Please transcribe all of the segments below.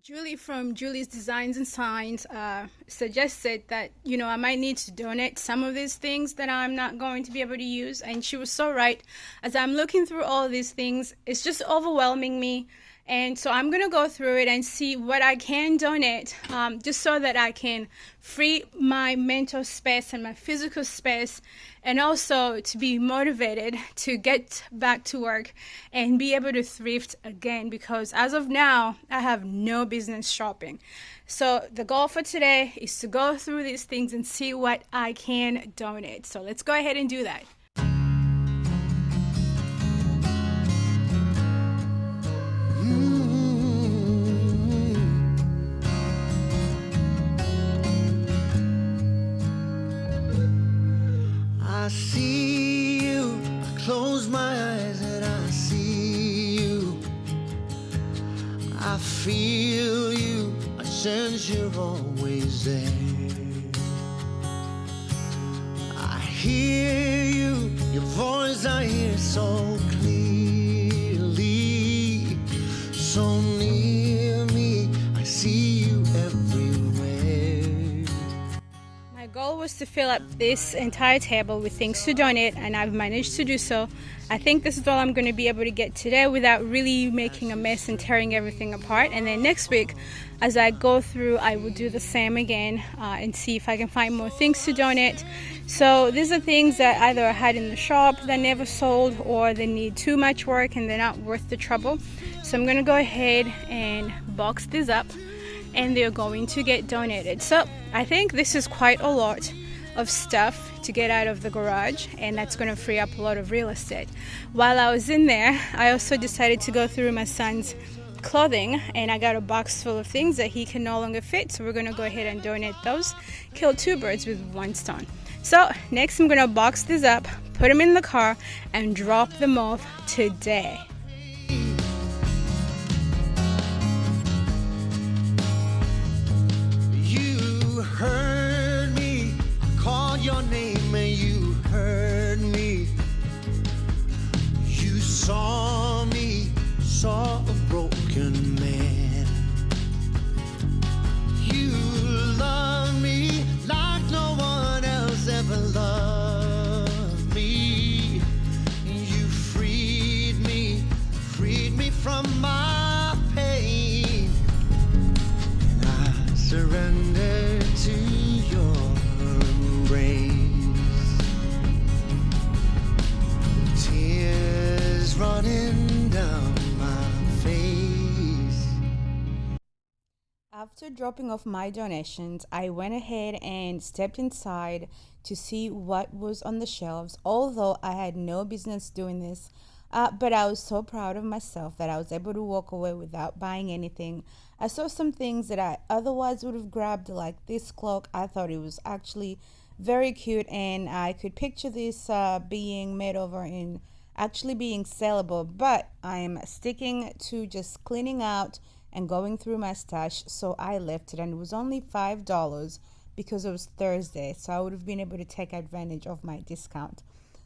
Julie from Julie's Designs and Signs suggested that, I might need to donate some of these things that I'm not going to be able to use. And she was so right. As I'm looking through all these things, it's just overwhelming me. And so I'm going to go through it and see what I can donate, just so that I can free my mental space and my physical space, and also to be motivated to get back to work and be able to thrift again, because as of now, I have no business shopping. So the goal for today is to go through these things and see what I can donate. So let's go ahead and do that. I see you, I close my eyes and I see you. I feel you, I sense you're always there. I hear you, your voice I hear so clearly. So near me, I see you everywhere. My goal was to fill up this entire table with things to donate, and I've managed to do so. I think this is all I'm going to be able to get today without really making a mess and tearing everything apart. And then next week, as I go through, I will do the same again and see if I can find more things to donate. So these are things that either I had in the shop that never sold, or they need too much work and they're not worth the trouble. So I'm going to go ahead and box these up, and they're going to get donated. So I think this is quite a lot of stuff to get out of the garage, and that's going to free up a lot of real estate. While I was in there, I also decided to go through my son's clothing, and I got a box full of things that he can no longer fit, so we're going to go ahead and donate those. Kill two birds with one stone. So next I'm going to box these up, put them in the car, and drop them off today. You heard me, I called your name and you heard me. You saw me, saw a broken man. You love me like no one else ever loved me. You freed me from my pain. And I surrender to your embrace. Tears running down my face. After dropping off my donations, I went ahead and stepped inside to see what was on the shelves, although I had no business doing this. But I was so proud of myself that I was able to walk away without buying anything. I saw some things that I otherwise would have grabbed, like this cloak. I thought it was actually very cute, and I could picture this being made over and actually being sellable. But I'm sticking to just cleaning out and going through my stash, so I left it, and it was only $5 because it was Thursday, so I would have been able to take advantage of my discount.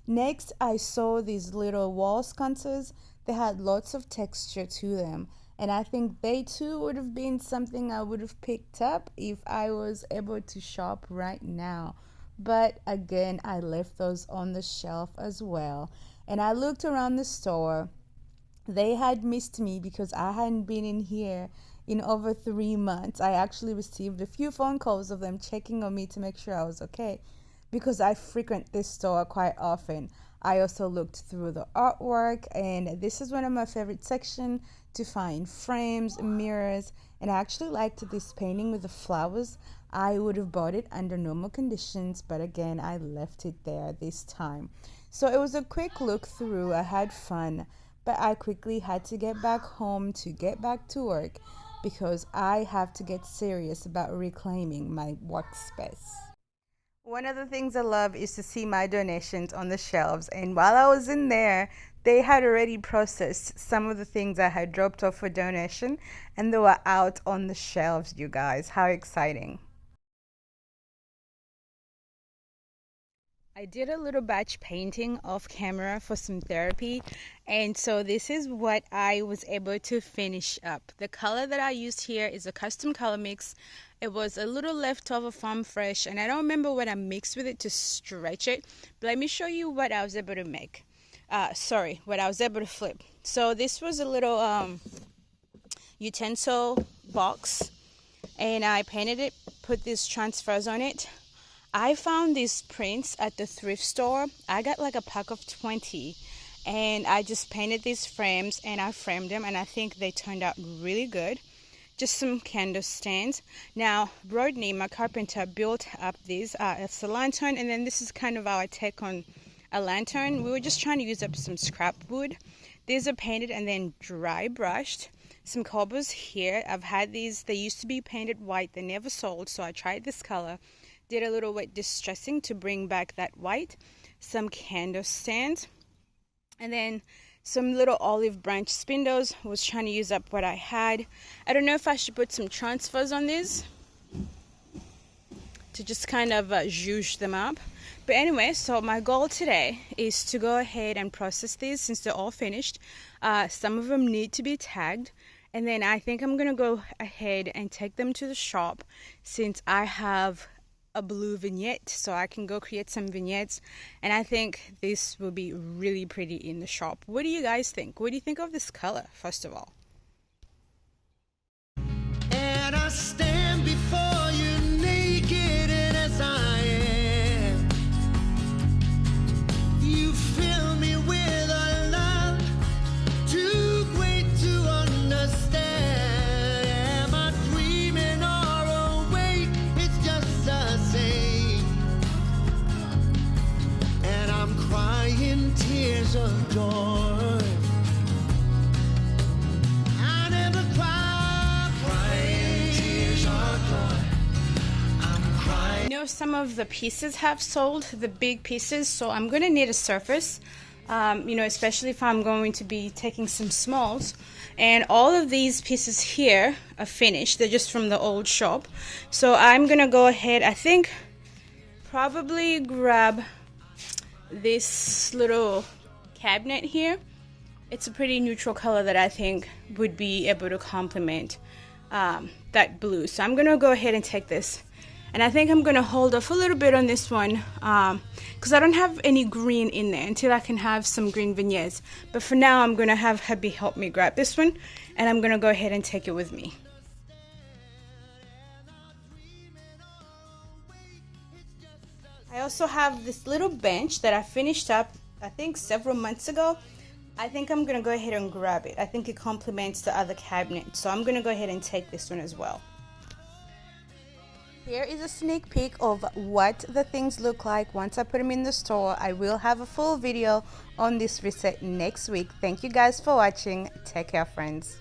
Next, I saw these little wall sconces. They had lots of texture to them, and I think they too would have been something I would have picked up if I was able to shop right now. But again, I left those on the shelf as well, and I looked around the store. They had missed me because I hadn't been in here in over 3 months. I actually received a few phone calls of them checking on me to make sure I was okay, because I frequent this store quite often. I also looked through the artwork, and this is one of my favorite sections to find frames, mirrors, and I actually liked this painting with the flowers. I would have bought it under normal conditions, but again, I left it there this time. So it was a quick look through. I had fun, but I quickly had to get back home to get back to work, because I have to get serious about reclaiming my workspace. One of the things I love is to see my donations on the shelves, and while I was in there, they had already processed some of the things I had dropped off for donation, and they were out on the shelves, you guys. How exciting! I did a little batch painting off camera for some therapy, and so this is what I was able to finish up. The color that I used here is a custom color mix. It was a little leftover farm fresh, and I don't remember what I mixed with it to stretch it, but let me show you what I was able to make. What I was able to flip. So this was a little utensil box, and I painted it, put these transfers on it. I found these prints at the thrift store. I got like a pack of 20, and I just painted these frames and I framed them, and I think they turned out really good. Just some candle stands. Now Rodney, my carpenter, built up these. It's a lantern, and then this is kind of our take on a lantern. We were just trying to use up some scrap wood. These are painted and then dry brushed. Some cobbles here. I've had these. They used to be painted white. They never sold, so I tried this color. Did a little wet distressing to bring back that white. Some candle stands, and then some little olive branch spindles. Was trying to use up what I had. I don't know if I should put some transfers on these to just kind of zhuzh them up. But anyway, so my goal today is to go ahead and process these since they're all finished. Some of them need to be tagged, and then I think I'm gonna go ahead and take them to the shop since I have a blue vignette, so I can go create some vignettes, and I think this will be really pretty in the shop. What do you guys think? What do you think of this color, first of all? And I stand before you naked and as I am. You fill me with a love too great to understand. Am I dreaming or awake? It's just the same. And I'm crying tears of joy. I never cry, crying tears of joy. I'm crying. I know some of the pieces have sold, the big pieces, so I'm going to need a surface, especially if I'm going to be taking some smalls. And all of these pieces here are finished. They're just from the old shop. So I'm going to go ahead, I think, probably grab this little cabinet here. It's a pretty neutral color that I think would be able to complement that blue. So I'm going to go ahead and take this. And I think I'm going to hold off a little bit on this one because I don't have any green in there until I can have some green vignettes. But for now, I'm going to have hubby help me grab this one, and I'm going to go ahead and take it with me. I also have this little bench that I finished up, I think, several months ago. I think I'm going to go ahead and grab it. I think it complements the other cabinet. So I'm going to go ahead and take this one as well. Here is a sneak peek of what the things look like once I put them in the store. I will have a full video on this reset next week. Thank you guys for watching. Take care, friends.